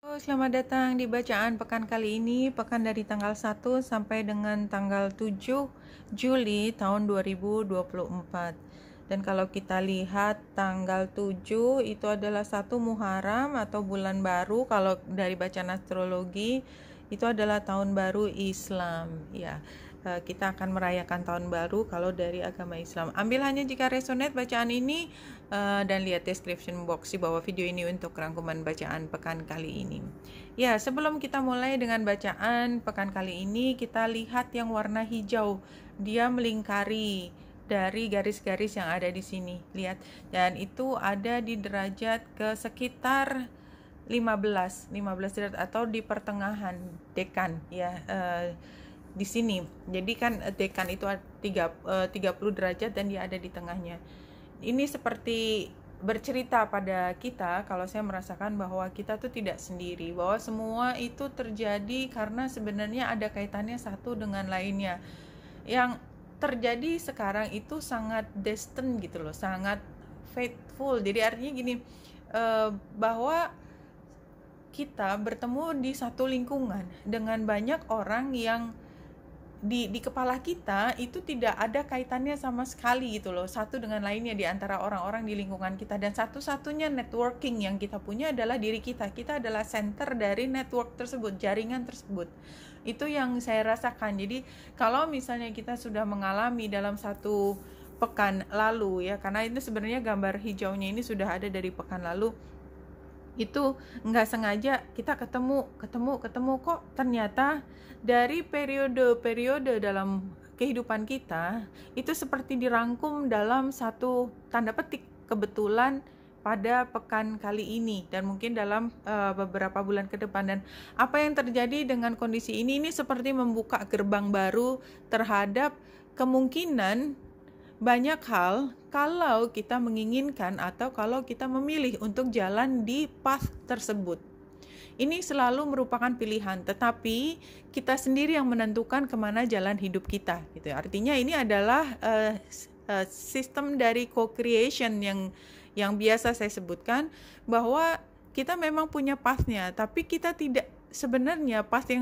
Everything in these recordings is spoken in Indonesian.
Selamat datang di bacaan pekan kali ini, pekan dari tanggal 1 sampai dengan tanggal 7 Juli tahun 2024. Dan kalau kita lihat tanggal 7 itu adalah 1 Muharram atau bulan baru. Kalau dari bacaan astrologi itu adalah tahun baru Islam, ya. Kita akan merayakan tahun baru kalau dari agama Islam. Ambil hanya jika resonate bacaan ini dan lihat description box di bawah video ini untuk rangkuman bacaan pekan kali ini. Ya, sebelum kita mulai dengan bacaan pekan kali ini, kita lihat yang warna hijau. Dia melingkari dari garis-garis yang ada di sini. Lihat, dan itu ada di derajat ke sekitar 15 derajat atau di pertengahan dekan, ya. Di sini. Jadi kan dekan itu 30 derajat dan dia ada di tengahnya. Ini seperti bercerita pada kita, kalau saya merasakan bahwa kita tuh tidak sendiri, bahwa semua itu terjadi karena sebenarnya ada kaitannya satu dengan lainnya. Yang terjadi sekarang itu sangat destined gitu loh, sangat faithful. Jadi artinya gini, bahwa kita bertemu di satu lingkungan dengan banyak orang yang di kepala kita itu tidak ada kaitannya sama sekali gitu loh, satu dengan lainnya di antara orang-orang di lingkungan kita. Dan satu-satunya networking yang kita punya adalah diri kita. Kita adalah center dari network tersebut, jaringan tersebut. Itu yang saya rasakan. Jadi kalau misalnya kita sudah mengalami dalam satu pekan lalu, ya, karena itu sebenarnya gambar hijaunya ini sudah ada dari pekan lalu, itu nggak sengaja kita ketemu kok ternyata dari periode-periode dalam kehidupan kita itu seperti dirangkum dalam satu tanda petik kebetulan pada pekan kali ini dan mungkin dalam beberapa bulan ke depan. Dan apa yang terjadi dengan kondisi ini seperti membuka gerbang baru terhadap kemungkinan banyak hal kalau kita menginginkan atau kalau kita memilih untuk jalan di path tersebut. Ini selalu merupakan pilihan, tetapi kita sendiri yang menentukan kemana jalan hidup kita. Gitu. Artinya ini adalah sistem dari co-creation yang biasa saya sebutkan, bahwa kita memang punya path-nya, tapi kita tidak sebenarnya path yang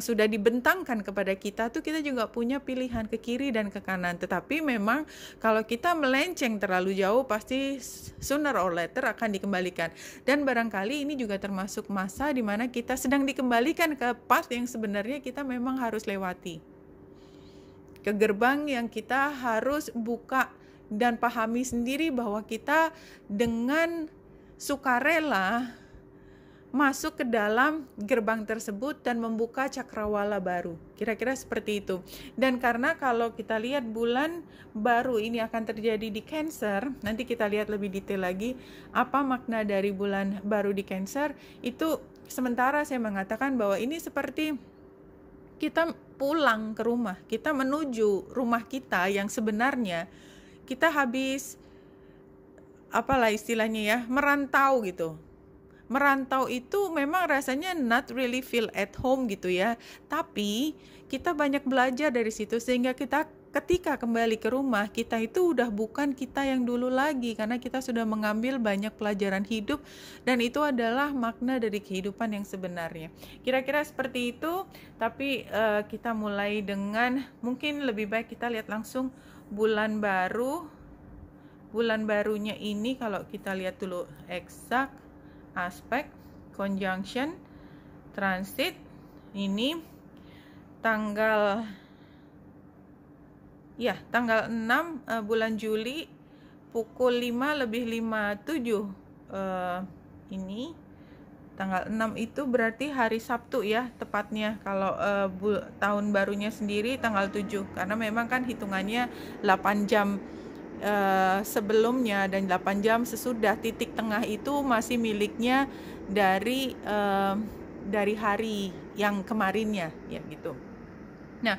sudah dibentangkan kepada kita tuh, kita juga punya pilihan ke kiri dan ke kanan. Tetapi memang kalau kita melenceng terlalu jauh pasti sooner or later akan dikembalikan. Dan barangkali ini juga termasuk masa di mana kita sedang dikembalikan ke path yang sebenarnya kita memang harus lewati, ke gerbang yang kita harus buka dan pahami sendiri bahwa kita dengan sukarela masuk ke dalam gerbang tersebut dan membuka cakrawala baru. Kira-kira seperti itu. Dan karena kalau kita lihat bulan baru ini akan terjadi di Cancer, nanti kita lihat lebih detail lagi apa makna dari bulan baru di Cancer. Itu sementara saya mengatakan bahwa ini seperti kita pulang ke rumah, kita menuju rumah kita yang sebenarnya kita habis apalah istilahnya ya, merantau gitu. Merantau itu memang rasanya not really feel at home gitu ya, tapi kita banyak belajar dari situ sehingga kita ketika kembali ke rumah kita itu udah bukan kita yang dulu lagi, karena kita sudah mengambil banyak pelajaran hidup dan itu adalah makna dari kehidupan yang sebenarnya. Kira-kira seperti itu. Tapi kita mulai dengan, mungkin lebih baik kita lihat langsung bulan baru. Bulan barunya ini kalau kita lihat dulu exact, aspek, conjunction, transit. Ini tanggal 6 bulan Juli pukul 5:57. Ini tanggal 6 itu berarti hari Sabtu ya tepatnya. Kalau tahun barunya sendiri tanggal 7, karena memang kan hitungannya 8 jam sebelumnya dan 8 jam sesudah. Titik tengah itu masih miliknya dari hari yang kemarinnya, ya gitu. Nah,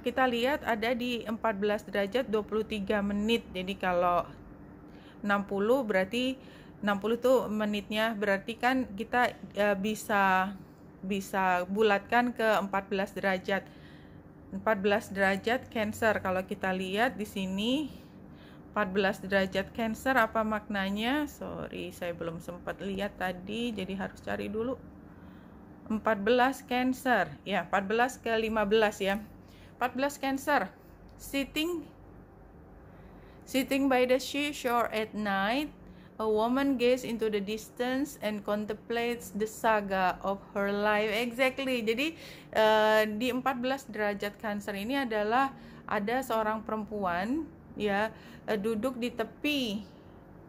kita lihat ada di 14 derajat 23 menit. Jadi kalau 60 berarti 60 tuh menitnya, berarti kan kita bisa bulatkan ke 14 derajat. 14 derajat Cancer. Kalau kita lihat di sini 14 derajat Cancer apa maknanya? Sorry, saya belum sempat lihat tadi, jadi harus cari dulu. 14 Cancer. Ya, 14 ke 15 ya. 14 Cancer. Sitting by the seashore at night, a woman gazes into the distance and contemplates the saga of her life. Exactly. Jadi di 14 derajat Cancer ini adalah ada seorang perempuan ya duduk di tepi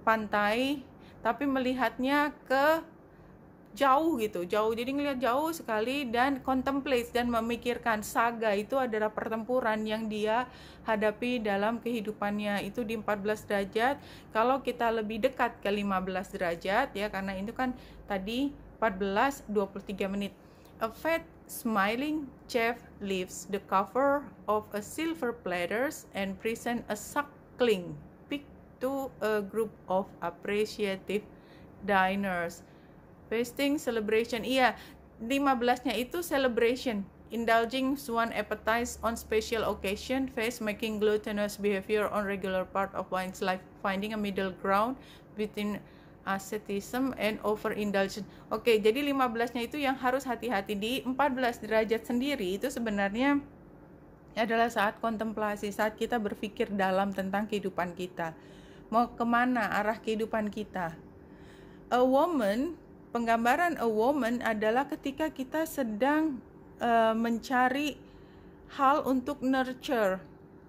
pantai tapi melihatnya ke jauh gitu, jauh, jadi ngelihat jauh sekali dan contemplate dan memikirkan. Saga itu adalah pertempuran yang dia hadapi dalam kehidupannya, itu di 14 derajat. Kalau kita lebih dekat ke 15 derajat ya, karena itu kan tadi 14 23 menit. A fat smiling chef lifts the cover of a silver platters and present a suckling pig to a group of appreciative diners. Feasting, celebration. Iya, 15-nya itu celebration. Indulging one appetite on special occasion. Feast, making gluttonous behavior on regular part of one's life. Finding a middle ground between asceticism and overindulgence. Oke, jadi 15-nya itu yang harus hati-hati. Di 14 derajat sendiri itu sebenarnya adalah saat kontemplasi, saat kita berpikir dalam tentang kehidupan kita. Mau kemana arah kehidupan kita? A woman, penggambaran a woman adalah ketika kita sedang mencari hal untuk nurture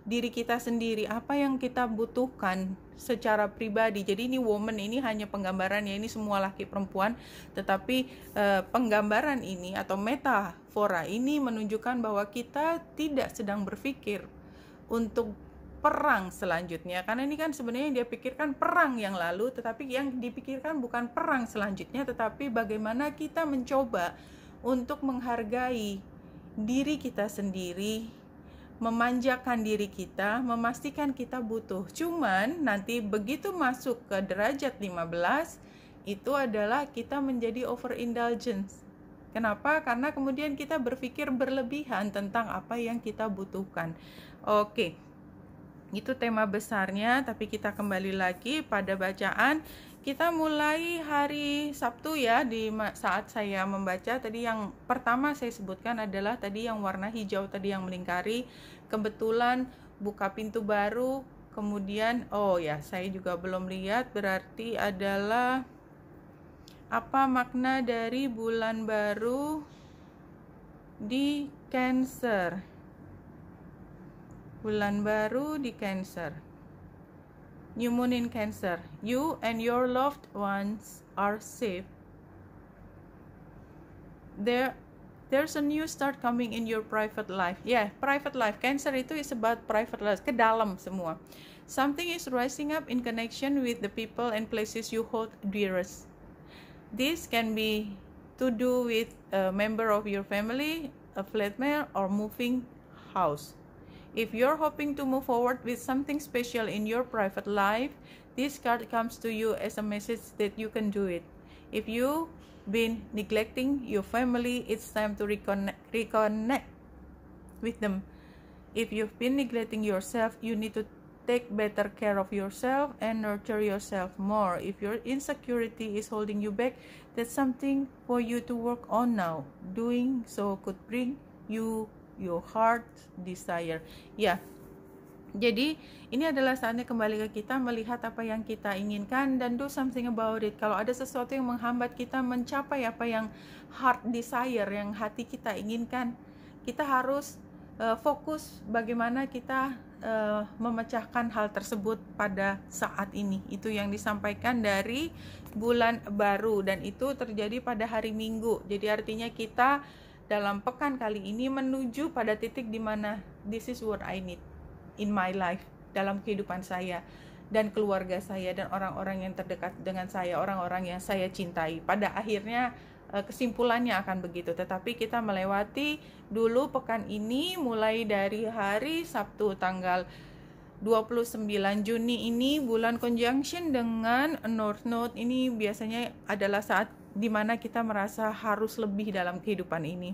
diri kita sendiri, apa yang kita butuhkan secara pribadi. Jadi ini woman ini hanya penggambaran ya, ini semua laki perempuan, tetapi penggambaran ini atau metafora ini menunjukkan bahwa kita tidak sedang berpikir untuk perang selanjutnya, karena ini kan sebenarnya yang dia pikirkan perang yang lalu, tetapi yang dipikirkan bukan perang selanjutnya, tetapi bagaimana kita mencoba untuk menghargai diri kita sendiri, memanjakan diri kita, memastikan kita butuh. Cuman nanti begitu masuk ke derajat 15 itu adalah kita menjadi overindulgence. Kenapa? Karena kemudian kita berpikir berlebihan tentang apa yang kita butuhkan. Oke. Itu tema besarnya, tapi kita kembali lagi pada bacaan. Kita mulai hari Sabtu ya, di saat saya membaca tadi yang pertama saya sebutkan adalah tadi yang warna hijau tadi yang melingkari, kebetulan buka pintu baru. Kemudian saya juga belum lihat, berarti adalah apa makna dari bulan baru di Cancer. Bulan baru di Cancer. New moon in Cancer. You and your loved ones are safe. There's a new start coming in your private life. Private life. Cancer itu is about private life, ke dalam semua. Something is rising up in connection with the people and places you hold dearest. This can be to do with a member of your family, a flatmate, or moving house. If you're hoping to move forward with something special in your private life, this card comes to you as a message that you can do it. If you've been neglecting your family, it's time to reconnect with them. If you've been neglecting yourself, you need to take better care of yourself and nurture yourself more. If your insecurity is holding you back, that's something for you to work on now. Doing so could bring you your heart desire. Jadi ini adalah saatnya kembali ke kita, melihat apa yang kita inginkan dan do something about it. Kalau ada sesuatu yang menghambat kita mencapai apa yang heart desire, yang hati kita inginkan, kita harus fokus bagaimana kita memecahkan hal tersebut pada saat ini. Itu yang disampaikan dari bulan baru, dan itu terjadi pada hari Minggu. Jadi artinya kita dalam pekan kali ini menuju pada titik di mana this is what I need in my life, dalam kehidupan saya dan keluarga saya dan orang-orang yang terdekat dengan saya, orang-orang yang saya cintai. Pada akhirnya kesimpulannya akan begitu. Tetapi kita melewati dulu pekan ini mulai dari hari Sabtu tanggal 29 Juni ini, bulan conjunction dengan North Node ini biasanya adalah saat dimana kita merasa harus lebih dalam kehidupan ini.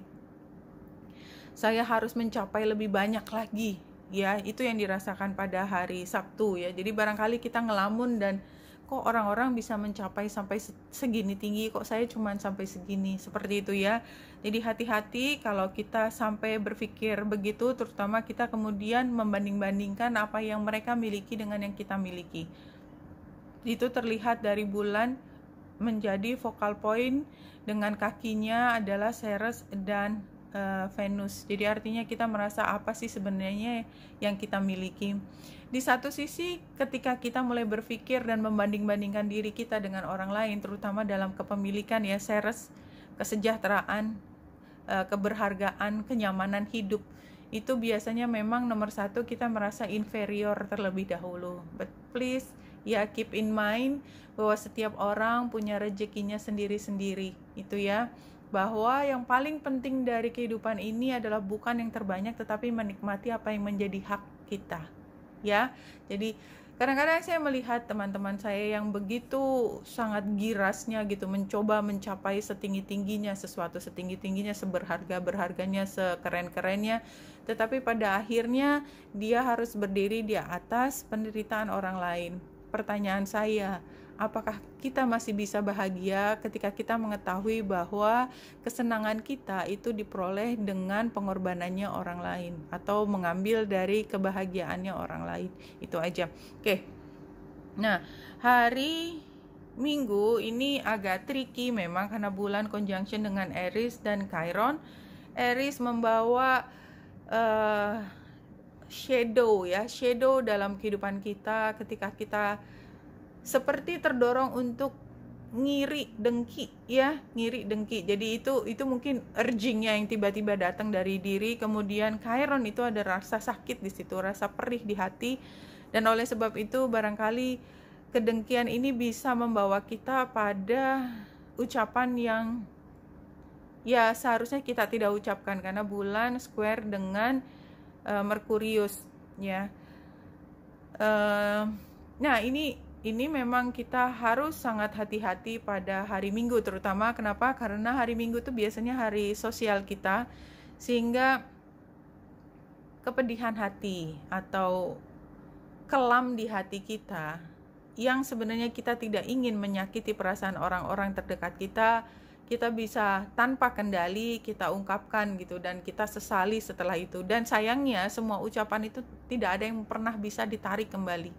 Saya harus mencapai lebih banyak lagi ya. Itu yang dirasakan pada hari Sabtu ya. Jadi barangkali kita ngelamun dan kok orang-orang bisa mencapai sampai segini tinggi, kok saya cuma sampai segini, seperti itu ya. Jadi hati-hati kalau kita sampai berpikir begitu, terutama kita kemudian membanding-bandingkan apa yang mereka miliki dengan yang kita miliki. Itu terlihat dari bulan menjadi focal point, dengan kakinya adalah Ceres dan Venus. Jadi artinya kita merasa apa sih sebenarnya yang kita miliki. Di satu sisi ketika kita mulai berpikir dan membanding-bandingkan diri kita dengan orang lain, terutama dalam kepemilikan ya, Ceres, kesejahteraan, keberhargaan, kenyamanan hidup, itu biasanya memang nomor satu kita merasa inferior terlebih dahulu. But please ya, keep in mind bahwa setiap orang punya rezekinya sendiri-sendiri, itu ya. Bahwa yang paling penting dari kehidupan ini adalah bukan yang terbanyak, tetapi menikmati apa yang menjadi hak kita ya. Jadi kadang-kadang saya melihat teman-teman saya yang begitu sangat girasnya gitu, mencoba mencapai setinggi-tingginya sesuatu, setinggi-tingginya, seberharga-berharganya, sekeren-kerennya, tetapi pada akhirnya dia harus berdiri di atas penderitaan orang lain. Pertanyaan saya, apakah kita masih bisa bahagia ketika kita mengetahui bahwa kesenangan kita itu diperoleh dengan pengorbanannya orang lain, atau mengambil dari kebahagiaannya orang lain? Itu aja. Oke. Nah, hari Minggu ini agak tricky memang karena bulan conjunction dengan Aries dan Chiron. Aries membawa shadow ya, shadow dalam kehidupan kita ketika kita seperti terdorong untuk ngiri dengki ya, ngiri dengki. Jadi itu mungkin urgingnya yang tiba-tiba datang dari diri. Kemudian Chiron itu ada rasa sakit di situ, rasa perih di hati, dan oleh sebab itu barangkali kedengkian ini bisa membawa kita pada ucapan yang ya seharusnya kita tidak ucapkan karena bulan square dengan Merkurius ya. Nah ini memang kita harus sangat hati-hati pada hari Minggu terutama. Kenapa? Karena hari Minggu itu biasanya hari sosial kita, sehingga kepedihan hati atau kelam di hati kita yang sebenarnya kita tidak ingin menyakiti perasaan orang-orang terdekat kita bisa tanpa kendali kita ungkapkan gitu, dan kita sesali setelah itu. Dan sayangnya semua ucapan itu tidak ada yang pernah bisa ditarik kembali.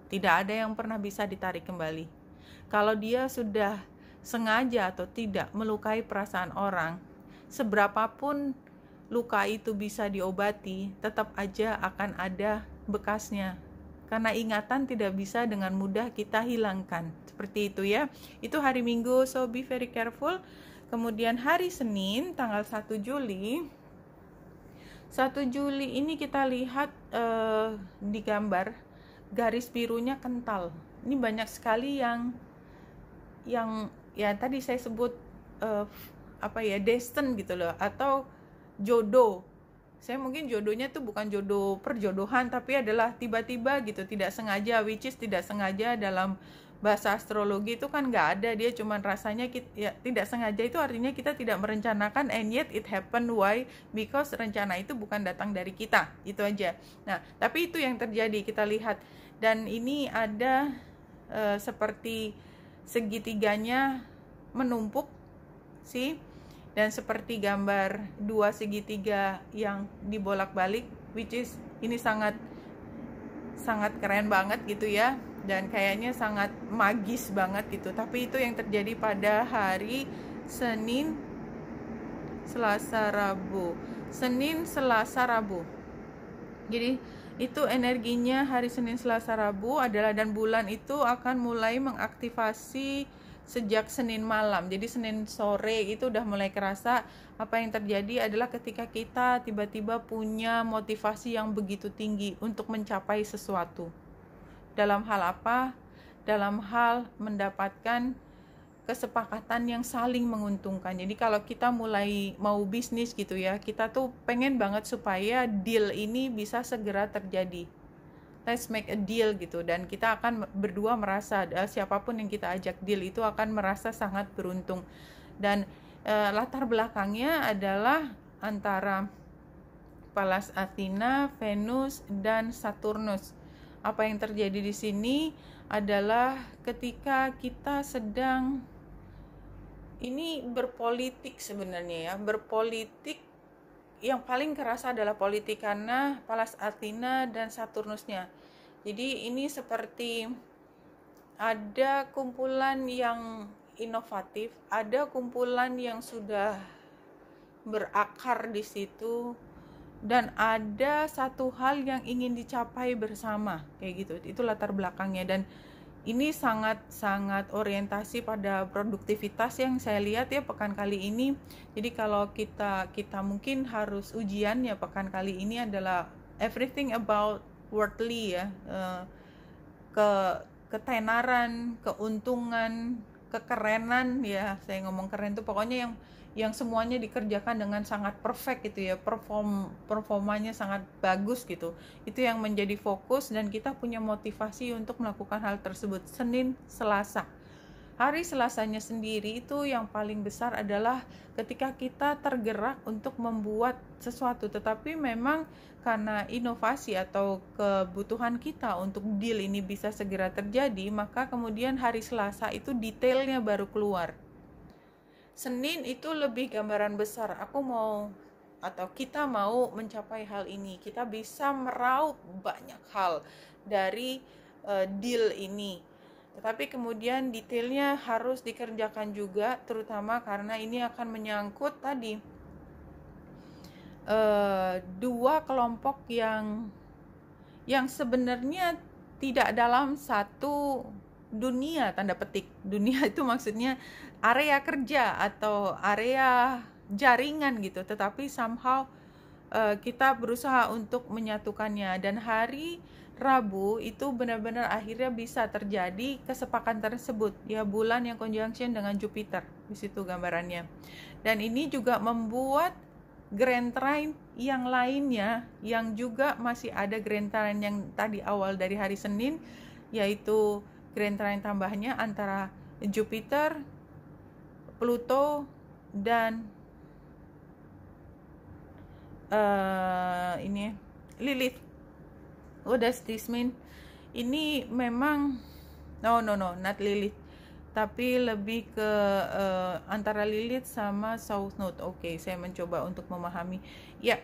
Tidak ada yang pernah bisa ditarik kembali. Kalau dia sudah sengaja atau tidak melukai perasaan orang, seberapapun luka itu bisa diobati, tetap aja akan ada bekasnya. Karena ingatan tidak bisa dengan mudah kita hilangkan. Seperti itu ya. Itu hari Minggu, so be very careful. Kemudian hari Senin tanggal 1 Juli. 1 Juli ini kita lihat di gambar garis birunya kental. Ini banyak sekali yang ya tadi saya sebut destin gitu loh, atau jodoh. Saya mungkin jodohnya tuh bukan jodoh perjodohan, tapi adalah tiba-tiba gitu, tidak sengaja, which is tidak sengaja dalam bahasa astrologi itu kan nggak ada, dia cuman rasanya ya, tidak sengaja itu artinya kita tidak merencanakan, and yet it happen. Why? Because rencana itu bukan datang dari kita, itu aja. Nah, tapi itu yang terjadi, kita lihat. Dan ini ada seperti segitiganya menumpuk sih, dan seperti gambar dua segitiga yang dibolak-balik, which is ini sangat keren banget gitu ya, dan kayaknya sangat magis banget gitu. Tapi itu yang terjadi pada hari Senin, Selasa, Rabu. Senin, Selasa, Rabu. Jadi itu energinya hari Senin, Selasa, Rabu adalah, dan bulan itu akan mulai mengaktifasi sejak Senin malam. Jadi Senin sore itu udah mulai kerasa. Apa yang terjadi adalah ketika kita tiba-tiba punya motivasi yang begitu tinggi untuk mencapai sesuatu. Dalam hal apa? Dalam hal mendapatkan kesepakatan yang saling menguntungkan. Jadi kalau kita mulai mau bisnis gitu ya, kita tuh pengen banget supaya deal ini bisa segera terjadi. Let's make a deal gitu, dan kita akan berdua merasa siapapun yang kita ajak deal itu akan merasa sangat beruntung. Dan latar belakangnya adalah antara Pallas Athena, Venus, dan Saturnus. Apa yang terjadi di sini adalah ketika kita sedang ini berpolitik sebenarnya ya, berpolitik. Yang paling kerasa adalah politik karena Pallas Athena dan Saturnusnya. Jadi ini seperti ada kumpulan yang inovatif, ada kumpulan yang sudah berakar di situ, dan ada satu hal yang ingin dicapai bersama, kayak gitu. Itu latar belakangnya, dan ini sangat orientasi pada produktivitas yang saya lihat ya pekan kali ini. Jadi kalau kita mungkin harus ujian ya pekan kali ini adalah everything about worldly ya, ketenaran, keuntungan, kekerenan ya. Saya ngomong keren tuh pokoknya yang semuanya dikerjakan dengan sangat perfect gitu ya, performanya sangat bagus gitu. Itu yang menjadi fokus, dan kita punya motivasi untuk melakukan hal tersebut. Senin, Selasa. Hari Selasanya sendiri itu yang paling besar adalah ketika kita tergerak untuk membuat sesuatu, tetapi memang karena inovasi atau kebutuhan kita untuk deal ini bisa segera terjadi, maka kemudian hari Selasa itu detailnya baru keluar. Senin itu lebih gambaran besar, kita mau mencapai hal ini, kita bisa meraup banyak hal dari deal ini, tetapi kemudian detailnya harus dikerjakan juga, terutama karena ini akan menyangkut tadi dua kelompok yang sebenarnya tidak dalam satu dunia, tanda petik. Dunia itu maksudnya area kerja atau area jaringan gitu, tetapi somehow kita berusaha untuk menyatukannya. Dan hari Rabu itu benar-benar akhirnya bisa terjadi kesepakatan tersebut ya, bulan yang conjunction dengan Jupiter di situ gambarannya. Dan ini juga membuat Grand Trine yang lainnya yang juga masih ada Grand Trine yang tadi awal dari hari Senin, yaitu Grand Trine tambahnya antara Jupiter, Pluto, dan ini Lilith. What does this mean? Ini memang not Lilith, tapi lebih ke antara Lilith sama South Node. Oke, saya mencoba untuk memahami. Ya,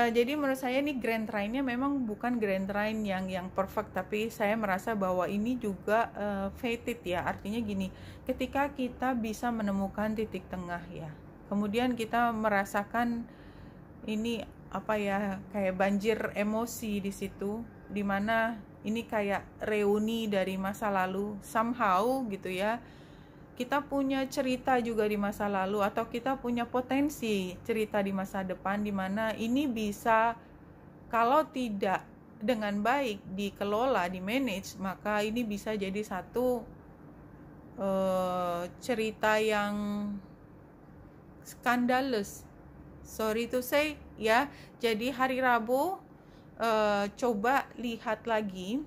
jadi menurut saya ini Grand Trine-nya memang bukan Grand Trine yang perfect, tapi saya merasa bahwa ini juga fated ya. Artinya gini, ketika kita bisa menemukan titik tengah ya, kemudian kita merasakan ini kayak banjir emosi di situ, dimana ini kayak reuni dari masa lalu somehow gitu ya. Kita punya cerita juga di masa lalu, atau kita punya potensi cerita di masa depan, di mana ini bisa, kalau tidak dengan baik dikelola, di manage, maka ini bisa jadi satu cerita yang skandalous, sorry to say ya. Jadi hari Rabu coba lihat lagi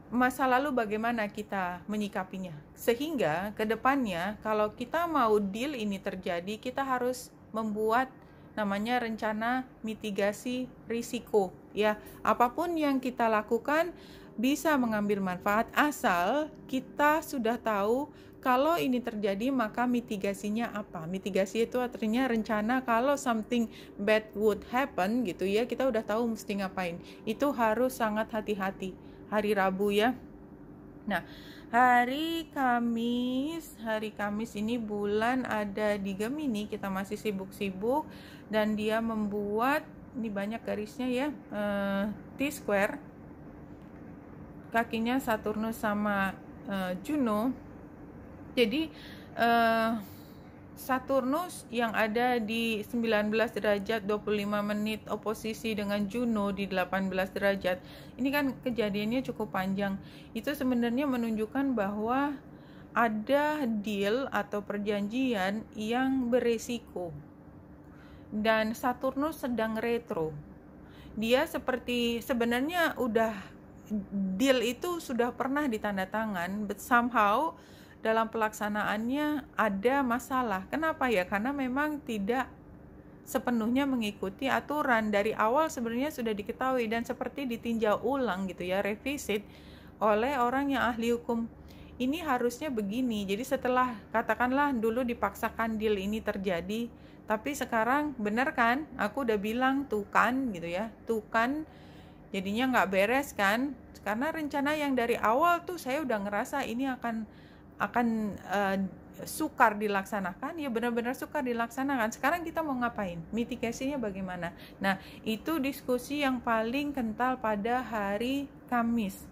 masa lalu bagaimana kita menyikapinya, sehingga kedepannya kalau kita mau deal ini terjadi, kita harus membuat namanya rencana mitigasi risiko ya. Apapun yang kita lakukan bisa mengambil manfaat asal kita sudah tahu kalau ini terjadi maka mitigasinya apa. Mitigasi itu artinya rencana kalau something bad would happen gitu ya, kita udah tahu mesti ngapain. Itu harus sangat hati-hati hari Rabu ya. Nah, hari Kamis ini bulan ada di Gemini, kita masih sibuk-sibuk, dan dia membuat, ini banyak garisnya ya, T-square, kakinya Saturnus sama Juno. Jadi Saturnus yang ada di 19 derajat 25 menit oposisi dengan Juno di 18 derajat. Ini kan kejadiannya cukup panjang. Itu sebenarnya menunjukkan bahwa ada deal atau perjanjian yang beresiko. Dan Saturnus sedang retro. Dia seperti sebenarnya udah deal itu sudah pernah ditandatangan, but somehow dalam pelaksanaannya ada masalah. Kenapa ya? Karena memang tidak sepenuhnya mengikuti aturan. Dari awal sebenarnya sudah diketahui dan seperti ditinjau ulang gitu ya, revisit oleh orang yang ahli hukum. Ini harusnya begini. Jadi setelah katakanlah dulu dipaksakan deal ini terjadi, tapi sekarang bener kan? Aku udah bilang tuh kan gitu ya, tuh kan jadinya nggak beres kan? Karena rencana yang dari awal tuh saya udah ngerasa ini akan sukar dilaksanakan, ya benar-benar sukar dilaksanakan. Sekarang kita mau ngapain? Mitigasinya bagaimana? Nah, itu diskusi yang paling kental pada hari Kamis.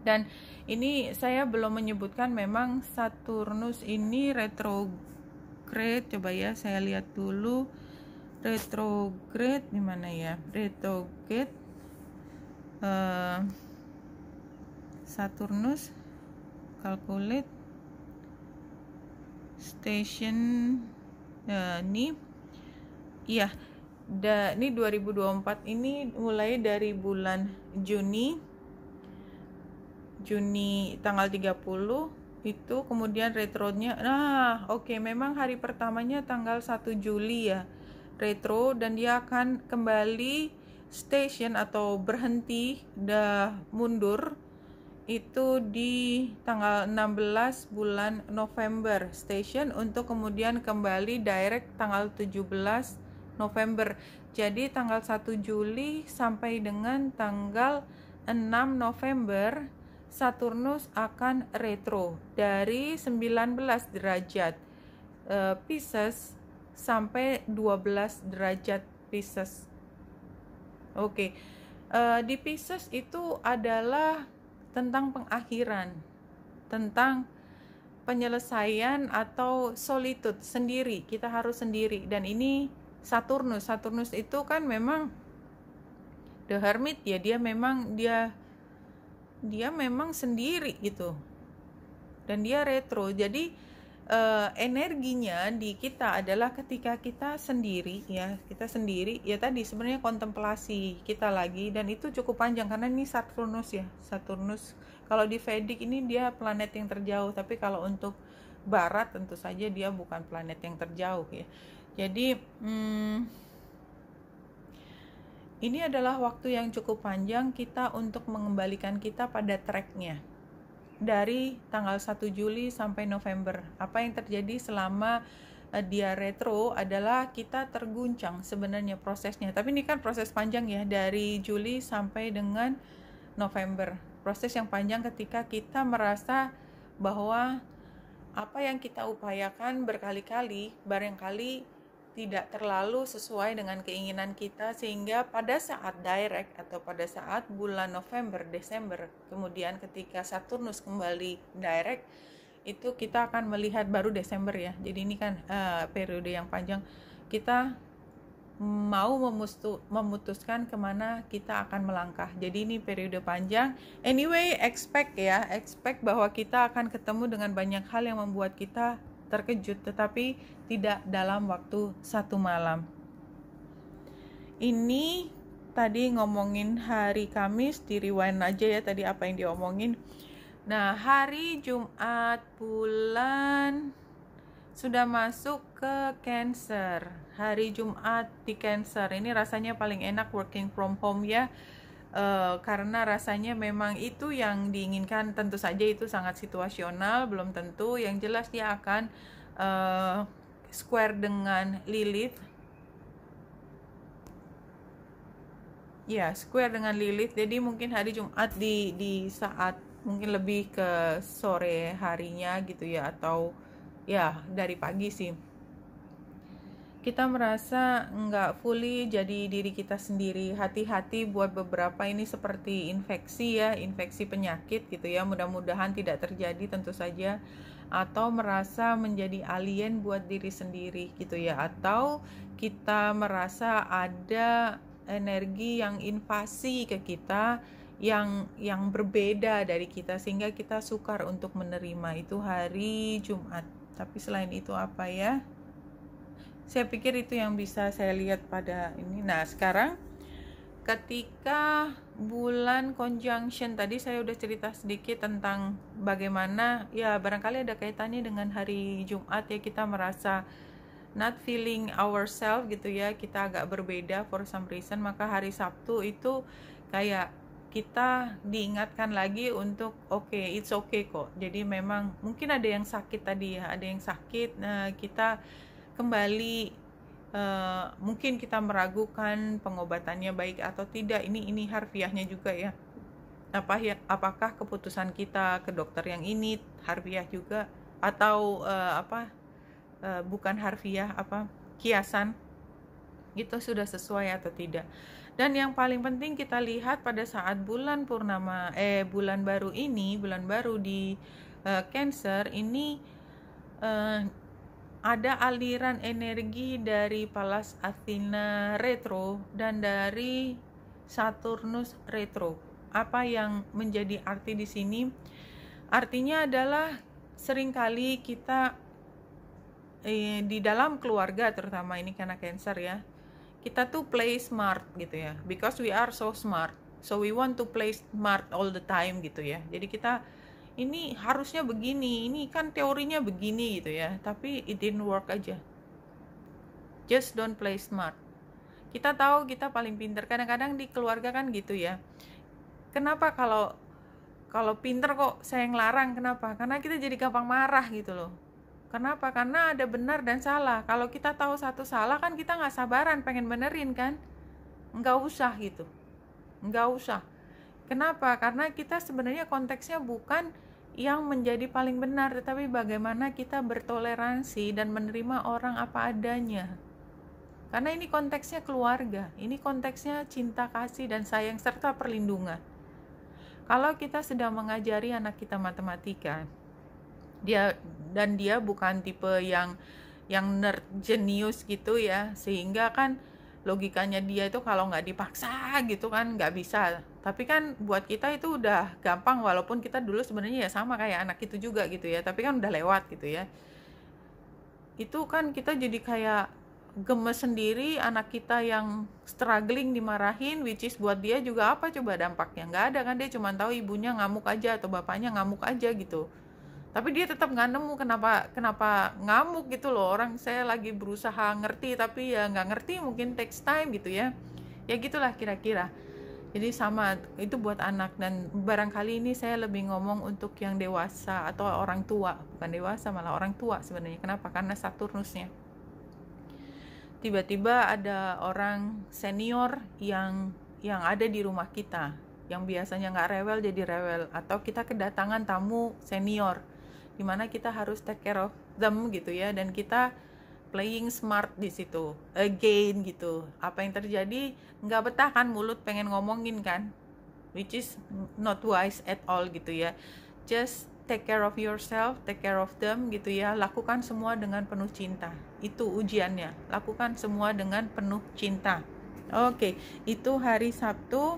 Dan ini saya belum menyebutkan memang Saturnus ini retrograde. Coba ya saya lihat dulu. Retrograde di mana ya? Retrograde Saturnus calculate station ini iya ini 2024 ini mulai dari bulan Juni tanggal 30 itu, kemudian retronya memang hari pertamanya tanggal 1 Juli ya retro, dan dia akan kembali station atau berhenti mundur itu di tanggal 16 bulan November station, untuk kemudian kembali direct tanggal 17 November. Jadi tanggal 1 Juli sampai dengan tanggal 6 November Saturnus akan retro dari 19 derajat Pisces sampai 12 derajat Pisces. Oke. Di Pisces itu adalah tentang pengakhiran, tentang penyelesaian atau solitude, sendiri, kita harus sendiri. Dan ini Saturnus itu kan memang the hermit ya, dia memang sendiri gitu, dan dia retro. Jadi energinya di kita adalah ketika kita sendiri ya, tadi sebenarnya kontemplasi kita lagi, dan itu cukup panjang karena ini Saturnus kalau di Vedic ini dia planet yang terjauh, tapi kalau untuk barat tentu saja dia bukan planet yang terjauh ya. Jadi ini adalah waktu yang cukup panjang kita untuk mengembalikan kita pada tracknya dari tanggal 1 Juli sampai November. Apa yang terjadi selama dia retro adalah kita terguncang sebenarnya prosesnya. Tapi ini kan proses panjang ya, dari Juli sampai dengan November. Proses yang panjang ketika kita merasa bahwa apa yang kita upayakan berkali-kali barangkali tidak terlalu sesuai dengan keinginan kita, sehingga pada saat direct atau pada saat bulan November, Desember, kemudian ketika Saturnus kembali direct, itu kita akan melihat baru Desember ya. Jadi ini kan periode yang panjang, kita mau memutuskan kemana kita akan melangkah. Jadi ini periode panjang. Anyway, expect bahwa kita akan ketemu dengan banyak hal yang membuat kita terkejut, tetapi tidak dalam waktu satu malam. Ini tadi ngomongin hari Kamis, di rewind aja ya tadi apa yang diomongin. Nah, hari Jumat bulan sudah masuk ke Cancer. Hari Jumat di Cancer ini rasanya paling enak working from home ya. Karena rasanya memang itu yang diinginkan. Tentu saja itu sangat situasional, belum tentu. Yang jelas dia akan square dengan Lilith. Ya, square dengan Lilith. Jadi mungkin hari Jumat di saat mungkin lebih ke sore harinya gitu ya, atau ya dari pagi sih. Kita merasa nggak fully jadi diri kita sendiri. Hati-hati buat beberapa ini seperti infeksi ya, infeksi penyakit gitu ya. Mudah-mudahan tidak terjadi tentu saja. Atau merasa menjadi alien buat diri sendiri gitu ya. Atau kita merasa ada energi yang invasi ke kita yang berbeda dari kita, sehingga kita sukar untuk menerima. Itu hari Jumat. Tapi selain itu apa ya? Saya pikir itu yang bisa saya lihat pada ini. Nah, sekarang ketika bulan conjunction, tadi saya udah cerita sedikit tentang bagaimana ya barangkali ada kaitannya dengan hari Jumat ya, kita merasa not feeling ourselves gitu ya, kita agak berbeda for some reason, maka hari Sabtu itu kayak kita diingatkan lagi untuk it's okay kok. Jadi memang mungkin ada yang sakit tadi ya, ada yang sakit, kita kembali, mungkin kita meragukan pengobatannya baik atau tidak. Ini harfiahnya juga ya. Apakah keputusan kita ke dokter yang ini harfiah juga atau bukan harfiah, kiasan itu sudah sesuai atau tidak. Dan yang paling penting kita lihat pada saat bulan purnama, bulan baru di Cancer ini, ada aliran energi dari Pallas Athena retro dan dari Saturnus retro. Apa yang menjadi arti di sini? Artinya adalah seringkali kita di dalam keluarga, terutama ini karena Cancer ya, kita tuh play smart gitu ya, because we are so smart, so we want to play smart all the time gitu ya. Jadi kita ini harusnya begini, ini kan teorinya begini gitu ya, tapi it didn't work aja. Just don't play smart. Kita tahu kita paling pinter, kadang-kadang di keluarga kan gitu ya. Kenapa kalau pinter kok saya ngelarang? Kenapa? Karena kita jadi gampang marah gitu loh. Kenapa? Karena ada benar dan salah. Kalau kita tahu satu salah kan kita nggak sabaran pengen benerin kan? Nggak usah gitu. Nggak usah. Kenapa? Karena kita sebenarnya konteksnya bukan yang menjadi paling benar, tetapi bagaimana kita bertoleransi dan menerima orang apa adanya. Karena ini konteksnya keluarga, ini konteksnya cinta kasih dan sayang serta perlindungan. Kalau kita sedang mengajari anak kita matematika, dia bukan tipe yang nerd jenius gitu ya, sehingga kan logikanya dia itu kalau nggak dipaksa gitu kan nggak bisa. Tapi kan buat kita itu udah gampang, walaupun kita dulu sebenarnya ya sama kayak anak itu juga gitu ya, tapi kan udah lewat gitu ya. Itu kan kita jadi kayak gemes sendiri, anak kita yang struggling dimarahin, which is buat dia juga apa coba dampaknya? Nggak ada kan, dia cuma tahu ibunya ngamuk aja atau bapaknya ngamuk aja gitu. Tapi dia tetap nggak nemu kenapa ngamuk gitu loh. Orang saya lagi berusaha ngerti tapi ya nggak ngerti, mungkin takes time gitu ya. Ya gitulah kira-kira. Jadi sama itu buat anak, dan barangkali ini saya lebih ngomong untuk yang dewasa atau orang tua, bukan dewasa malah orang tua sebenarnya. Kenapa? Karena Saturnusnya. Tiba-tiba ada orang senior yang ada di rumah kita, yang biasanya nggak rewel jadi rewel, atau kita kedatangan tamu senior dimana kita harus take care of them gitu ya, dan kita playing smart di situ again gitu. Apa yang terjadi? Nggak betah kan, mulut pengen ngomongin kan, which is not wise at all gitu ya. Just take care of yourself, take care of them gitu ya. Lakukan semua dengan penuh cinta. Itu ujiannya, lakukan semua dengan penuh cinta. Oke, itu hari Sabtu.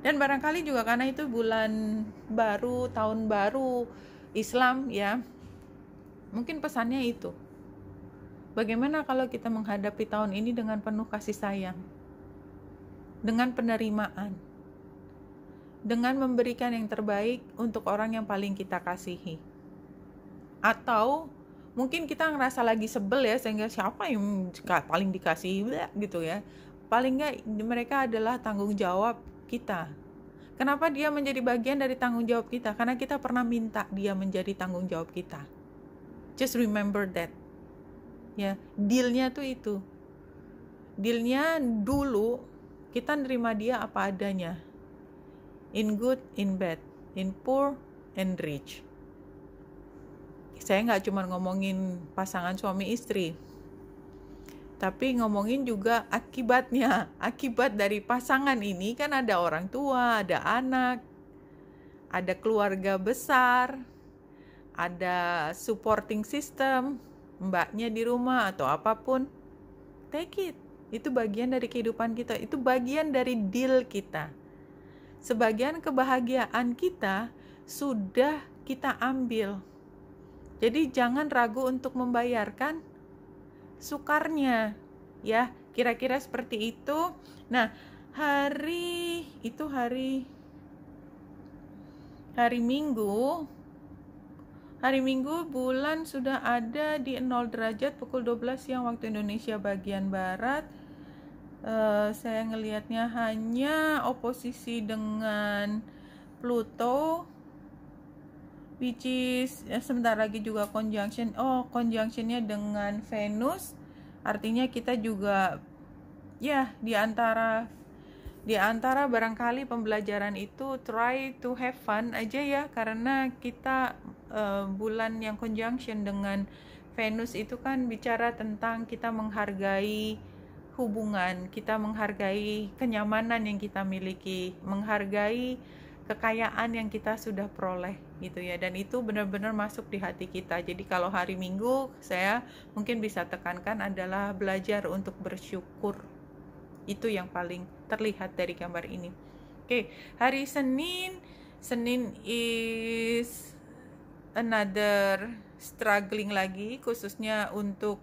Dan barangkali juga karena itu bulan baru, tahun baru Islam ya, mungkin pesannya itu. Bagaimana kalau kita menghadapi tahun ini dengan penuh kasih sayang, dengan penerimaan, dengan memberikan yang terbaik untuk orang yang paling kita kasihi. Atau mungkin kita ngerasa lagi sebel ya, sehingga siapa yang paling dikasihi gitu ya. Paling nggak mereka adalah tanggung jawab kita. Kenapa dia menjadi bagian dari tanggung jawab kita? Karena kita pernah minta dia menjadi tanggung jawab kita. Just remember that. Ya, dealnya tuh itu. Dealnya dulu kita nerima dia apa adanya. In good, in bad, in poor, and rich. Saya nggak cuma ngomongin pasangan suami istri, tapi ngomongin juga akibatnya. Akibat dari pasangan ini kan ada orang tua, ada anak, ada keluarga besar, ada supporting system, mbaknya di rumah atau apapun. Take it. Itu bagian dari kehidupan kita, itu bagian dari deal kita. Sebagian kebahagiaan kita sudah kita ambil. Jadi jangan ragu untuk membayarkan sukarnya ya, kira-kira seperti itu. Nah, hari Minggu Hari Minggu bulan sudah ada di 0 derajat pukul 12 siang waktu Indonesia bagian Barat. Saya ngelihatnya hanya oposisi dengan Pluto, which is sebentar lagi juga conjunction. Conjunctionnya dengan Venus. Artinya kita juga di antara barangkali pembelajaran itu try to have fun aja ya, karena kita bulan yang conjunction dengan Venus itu kan bicara tentang kita menghargai hubungan, kita menghargai kenyamanan yang kita miliki, menghargai kekayaan yang kita sudah peroleh gitu ya, dan itu benar-benar masuk di hati kita. Jadi kalau hari Minggu saya mungkin bisa tekankan adalah belajar untuk bersyukur. Itu yang paling terlihat dari gambar ini. Oke, hari Senin is another struggling lagi, khususnya untuk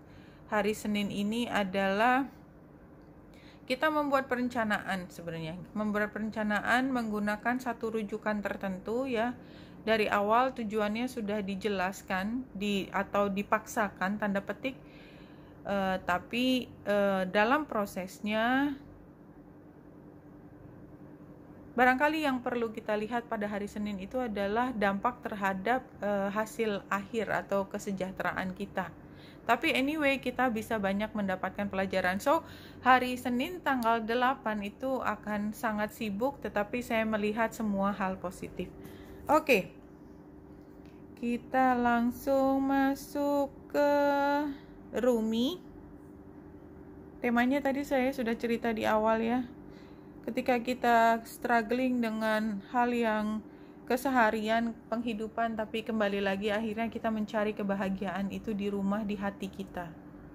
hari Senin ini adalah kita membuat perencanaan sebenarnya. Membuat perencanaan menggunakan satu rujukan tertentu ya. Dari awal tujuannya sudah dijelaskan atau dipaksakan tanda petik. Tapi dalam prosesnya barangkali yang perlu kita lihat pada hari Senin itu adalah dampak terhadap hasil akhir atau kesejahteraan kita. Tapi anyway, kita bisa banyak mendapatkan pelajaran. So, hari Senin tanggal 8 itu akan sangat sibuk, tetapi saya melihat semua hal positif. Oke. Kita langsung masuk ke Rumi. Temanya tadi saya sudah cerita di awal ya. Ketika kita struggling dengan hal yang keseharian penghidupan, tapi kembali lagi akhirnya kita mencari kebahagiaan itu di rumah, di hati kita.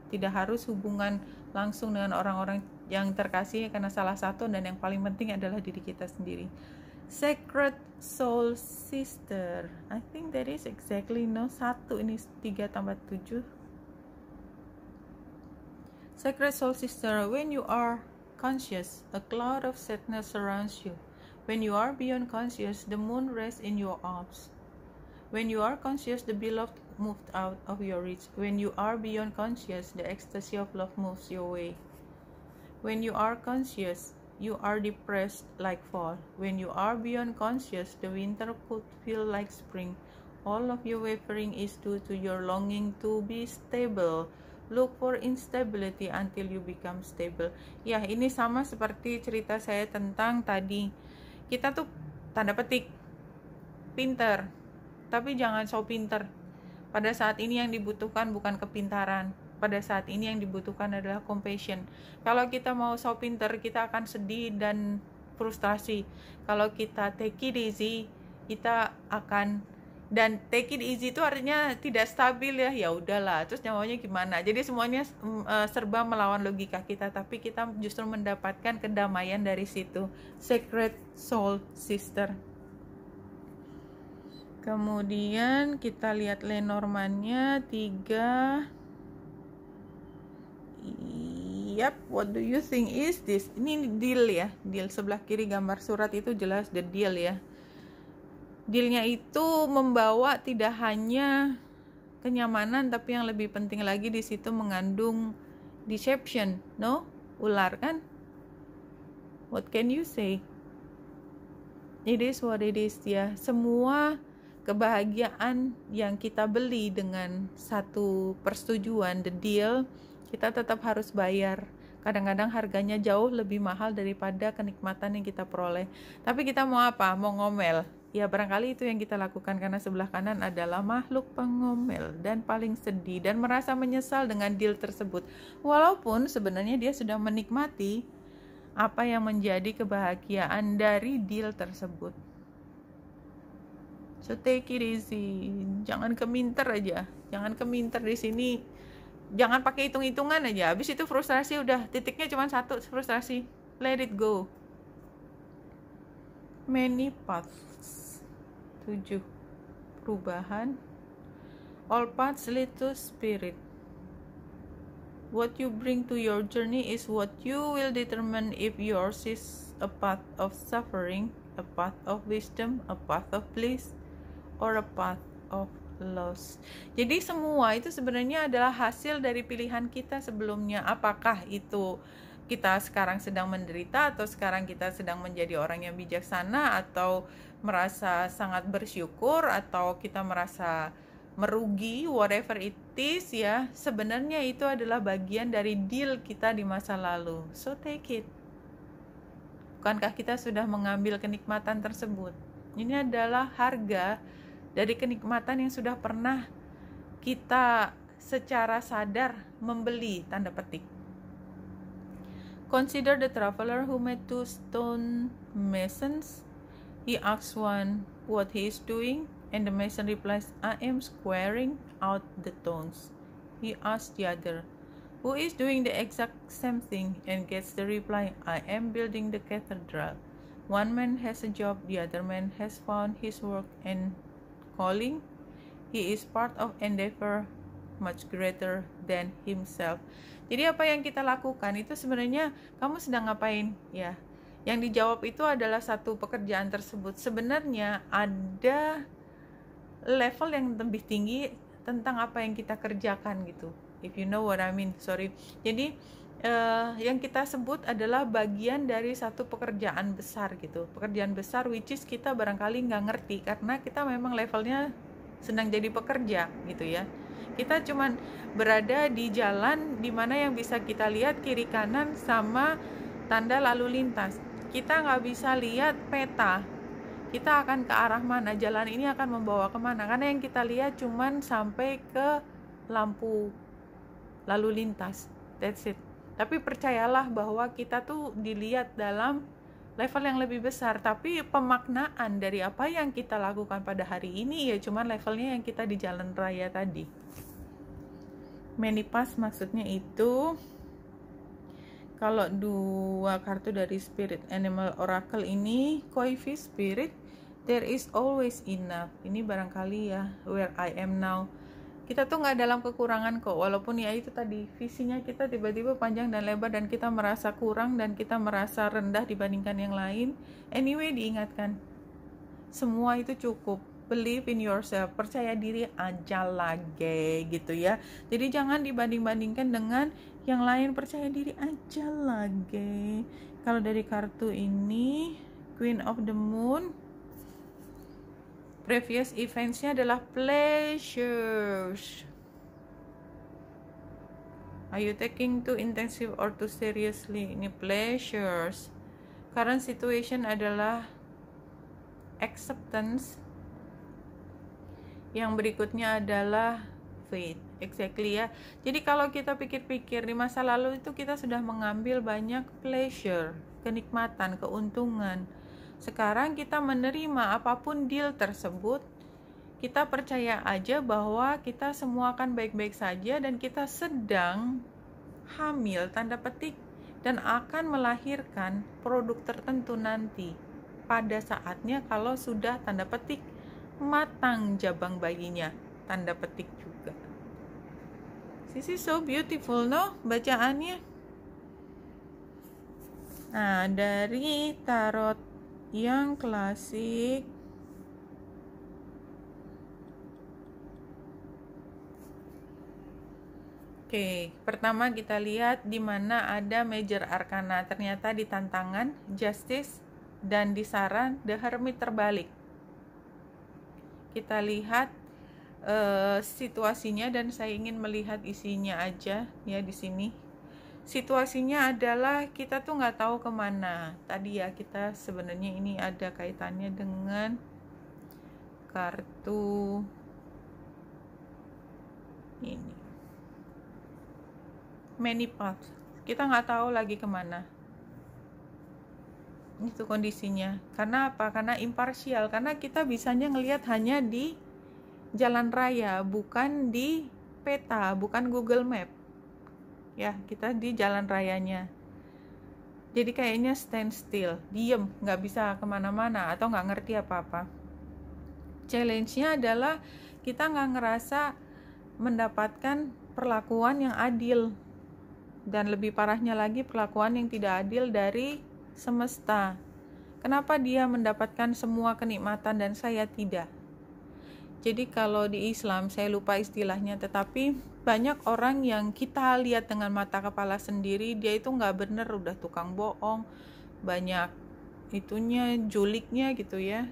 Tidak harus hubungan langsung dengan orang-orang yang terkasih, karena salah satu dan yang paling penting adalah diri kita sendiri. Sacred Soul Sister, I think that is exactly 1, ini 3 tambah 7. Sacred Soul Sister, when you are conscious, a cloud of sadness surrounds you. When you are beyond conscious, the moon rests in your arms. When you are conscious, the beloved moved out of your reach. When you are beyond conscious, the ecstasy of love moves your way. When you are conscious, you are depressed like fall. When you are beyond conscious, the winter could feel like spring. All of your wavering is due to your longing to be stable. Look for instability until you become stable. Ya, ini sama seperti cerita saya tentang tadi. Kita tuh tanda petik pinter, tapi jangan so pinter. Pada saat ini yang dibutuhkan bukan kepintaran. Pada saat ini yang dibutuhkan adalah compassion. Kalau kita mau so pinter, kita akan sedih dan frustrasi. Kalau kita take it easy, kita akan, dan take it easy itu artinya tidak stabil ya. Ya udahlah, terus nyawanya gimana? Jadi semuanya serba melawan logika kita, tapi kita justru mendapatkan kedamaian dari situ. Sacred Soul Sister. Kemudian kita lihat Lenormandnya 3. Yap, what do you think is this? Ini deal ya, deal sebelah kiri gambar surat itu jelas the deal ya. Dealnya itu membawa tidak hanya kenyamanan, tapi yang lebih penting lagi di situ mengandung deception, no? Ular kan? What can you say? It is what it is ya. Semua kebahagiaan yang kita beli dengan satu persetujuan, the deal, kita tetap harus bayar. Kadang-kadang harganya jauh lebih mahal daripada kenikmatan yang kita peroleh. Tapi kita mau apa? Mau ngomel. Ya barangkali itu yang kita lakukan, karena sebelah kanan adalah makhluk pengomel dan paling sedih dan merasa menyesal dengan deal tersebut. Walaupun sebenarnya dia sudah menikmati apa yang menjadi kebahagiaan dari deal tersebut. So take it easy. Jangan keminter aja. Jangan keminter di sini. Jangan pakai hitung-hitungan aja. Habis itu frustrasi, udah titiknya cuma satu, frustrasi. Let it go. Many paths. 7. Perubahan. All paths lead to spirit. What you bring to your journey is what you will determine if yours is a path of suffering, a path of wisdom, a path of bliss, or a path of loss. Jadi semua itu sebenarnya adalah hasil dari pilihan kita sebelumnya. Apakah itu kita sekarang sedang menderita, atau sekarang kita sedang menjadi orang yang bijaksana, atau merasa sangat bersyukur, atau kita merasa merugi, whatever it is ya. Sebenarnya itu adalah bagian dari deal kita di masa lalu. So take it. Bukankah kita sudah mengambil kenikmatan tersebut? Ini adalah harga dari kenikmatan yang sudah pernah kita secara sadar membeli, tanda petik. Consider the traveler who met two stone masons. He asks one what he is doing, and the mason replies, I am squaring out the stones. He asks the other, who is doing the exact same thing, and gets the reply, I am building the cathedral. One man has a job, the other man has found his work and calling. He is part of endeavor much greater than himself. Jadi apa yang kita lakukan itu sebenarnya kamu sedang ngapain ya? Yang dijawab itu adalah satu pekerjaan tersebut. Sebenarnya ada level yang lebih tinggi tentang apa yang kita kerjakan gitu. If you know what I mean, sorry. Jadi yang kita sebut adalah bagian dari satu pekerjaan besar gitu. Pekerjaan besar which is kita barangkali nggak ngerti karena kita memang levelnya sedang jadi pekerja gitu ya. Kita cuman berada di jalan di mana yang bisa kita lihat kiri kanan sama tanda lalu lintas. Kita nggak bisa lihat peta. Kita akan ke arah mana, jalan ini akan membawa kemana. Karena yang kita lihat cuman sampai ke lampu lalu lintas. That's it. Tapi percayalah bahwa kita tuh dilihat dalam level yang lebih besar. Tapi pemaknaan dari apa yang kita lakukan pada hari ini ya cuman levelnya yang kita di jalan raya tadi. Many paths maksudnya itu kalau dua kartu dari Spirit Animal Oracle ini Koifi Spirit, there is always enough. Ini barangkali ya where I am now. Kita tuh nggak dalam kekurangan kok, walaupun ya itu tadi visinya kita tiba-tiba panjang dan lebar dan kita merasa kurang dan kita merasa rendah dibandingkan yang lain. Anyway, diingatkan semua itu cukup. Believe in yourself, percaya diri aja lagi gitu ya. Jadi jangan dibanding-bandingkan dengan yang lain, percaya diri aja lagi. Kalau dari kartu ini Queen of the Moon, previous events-nya adalah pleasures. Are you taking too intensive or too seriously? Ini pleasures. Current situation adalah acceptance. Yang berikutnya adalah faith. Exactly ya. Jadi kalau kita pikir-pikir di masa lalu itu kita sudah mengambil banyak pleasure, kenikmatan, keuntungan. Sekarang kita menerima apapun deal tersebut, kita percaya aja bahwa kita semua akan baik-baik saja dan kita sedang hamil, tanda petik, dan akan melahirkan produk tertentu nanti pada saatnya kalau sudah tanda petik matang jabang bayinya, tanda petik juga. This is so beautiful, no? Bacaannya. Nah, dari tarot yang klasik, oke, pertama kita lihat di mana ada major arcana. Ternyata di tantangan Justice dan di saran The Hermit terbalik. Kita lihat situasinya dan saya ingin melihat isinya aja ya di sini. Situasinya adalah kita tuh nggak tahu kemana. Tadi ya kita sebenarnya ini ada kaitannya dengan kartu ini. Many paths. Kita nggak tahu lagi kemana. Itu kondisinya. Karena apa? Karena imparsial. Karena kita bisanya ngelihat hanya di jalan raya, bukan di peta, bukan Google Map. Ya, kita di jalan rayanya. Jadi kayaknya stand still, diem, nggak bisa kemana-mana atau nggak ngerti apa-apa. Challenge-nya adalah kita nggak ngerasa mendapatkan perlakuan yang adil. Dan lebih parahnya lagi perlakuan yang tidak adil dari semesta. Kenapa dia mendapatkan semua kenikmatan dan saya tidak? Jadi kalau di Islam, saya lupa istilahnya, tetapi banyak orang yang kita lihat dengan mata kepala sendiri, dia itu nggak bener, udah tukang bohong, banyak itunya, juliknya gitu ya.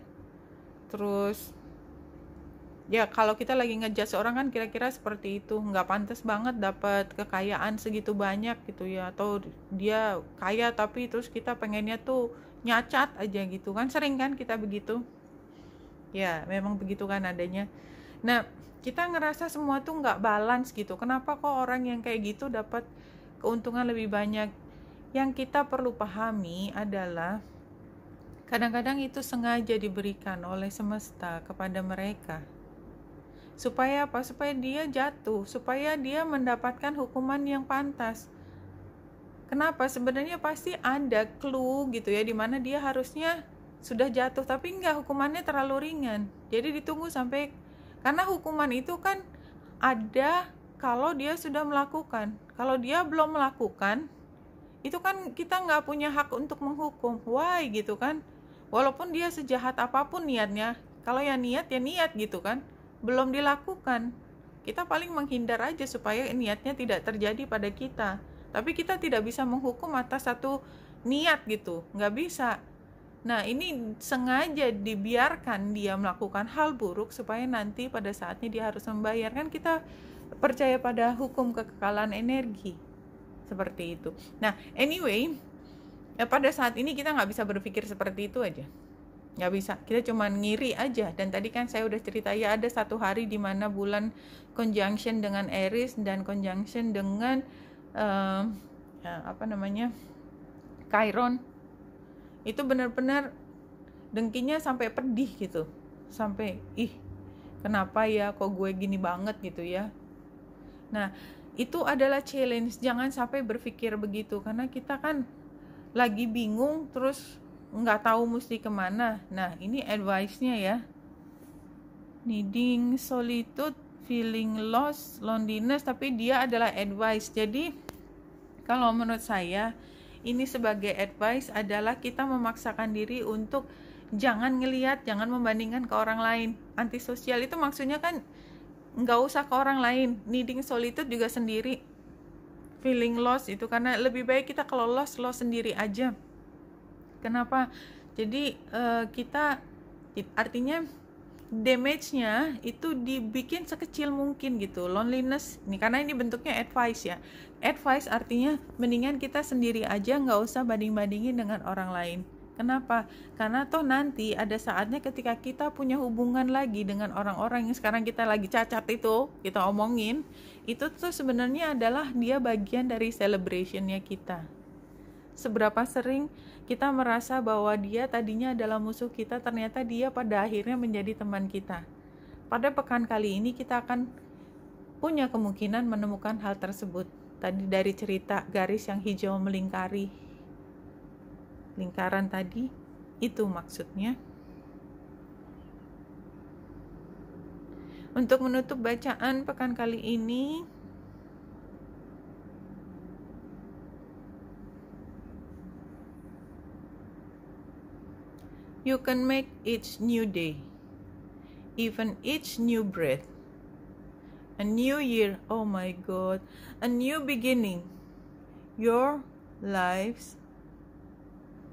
Terus ya kalau kita lagi ngejudge orang kan kira-kira seperti itu, nggak pantas banget dapat kekayaan segitu banyak gitu ya, atau dia kaya tapi terus kita pengennya tuh nyacat aja gitu kan, sering kan kita begitu ya, memang begitu kan adanya. Nah, kita ngerasa semua tuh nggak balance gitu, kenapa kok orang yang kayak gitu dapat keuntungan lebih banyak? Yang kita perlu pahami adalah kadang-kadang itu sengaja diberikan oleh semesta kepada mereka. Supaya apa? Supaya dia jatuh, supaya dia mendapatkan hukuman yang pantas. Kenapa? Sebenarnya pasti ada clue gitu ya, dimana dia harusnya sudah jatuh, tapi enggak, hukumannya terlalu ringan. Jadi ditunggu sampai, karena hukuman itu kan ada kalau dia sudah melakukan. Kalau dia belum melakukan, itu kan kita nggak punya hak untuk menghukum. Why gitu kan? Walaupun dia sejahat apapun niatnya, kalau ya niat gitu kan, belum dilakukan, kita paling menghindar aja supaya niatnya tidak terjadi pada kita. Tapi kita tidak bisa menghukum atas satu niat gitu, nggak bisa. Nah, ini sengaja dibiarkan dia melakukan hal buruk supaya nanti pada saatnya dia harus membayar. Kan kita percaya pada hukum kekekalan energi seperti itu. Nah, anyway, ya pada saat ini kita nggak bisa berpikir seperti itu aja, nggak bisa, kita cuma ngiri aja. Dan tadi kan saya udah cerita ya, ada satu hari di mana bulan conjunction dengan Aries dan conjunction dengan Chiron, itu benar-benar dengkinya sampai pedih gitu, sampai kenapa ya kok gue gini banget gitu ya. Nah, itu adalah challenge, jangan sampai berpikir begitu, karena kita kan lagi bingung terus nggak tahu mesti kemana. Nah, ini advice-nya ya, needing solitude, feeling lost, loneliness, tapi dia adalah advice. Jadi kalau menurut saya ini sebagai advice adalah kita memaksakan diri untuk jangan ngelihat, jangan membandingkan ke orang lain. Antisosial itu maksudnya kan nggak usah ke orang lain. Needing solitude juga sendiri. Feeling lost itu karena lebih baik kita kalau lost sendiri aja. Kenapa? Jadi kita artinya damage-nya itu dibikin sekecil mungkin gitu. Loneliness ini karena ini bentuknya advice ya. Advice artinya mendingan kita sendiri aja, nggak usah banding-bandingin dengan orang lain. Kenapa? Karena toh nanti ada saatnya ketika kita punya hubungan lagi dengan orang-orang yang sekarang kita lagi cacat itu, kita omongin, itu tuh sebenarnya adalah dia bagian dari celebration-nya kita. Seberapa sering kita merasa bahwa dia tadinya adalah musuh kita, ternyata dia pada akhirnya menjadi teman kita. Pada pekan kali ini kita akan punya kemungkinan menemukan hal tersebut. Tadi dari cerita garis yang hijau melingkari lingkaran tadi, itu maksudnya. Untuk menutup bacaan pekan kali ini, you can make each new day, even each new breath, a new year, oh my God, a new beginning. Your lives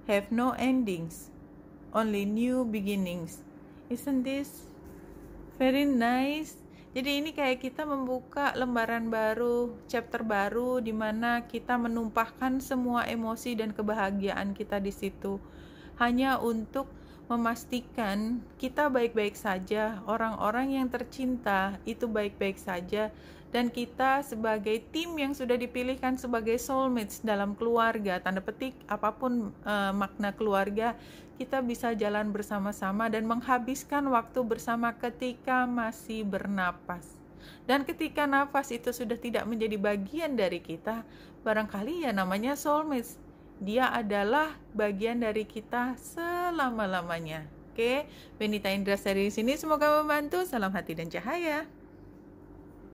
have no endings, only new beginnings. Isn't this very nice? Jadi ini kayak kita membuka lembaran baru, chapter baru, di mana kita menumpahkan semua emosi dan kebahagiaan kita di situ, hanya untuk memastikan kita baik-baik saja, orang-orang yang tercinta itu baik-baik saja, dan kita sebagai tim yang sudah dipilihkan sebagai soulmates dalam keluarga, tanda petik apapun makna keluarga, kita bisa jalan bersama-sama dan menghabiskan waktu bersama ketika masih bernapas. Dan ketika nafas itu sudah tidak menjadi bagian dari kita, barangkali ya namanya soulmates. Dia adalah bagian dari kita selama-lamanya. Oke, Benita Indra dari sini, semoga membantu. Salam hati dan cahaya.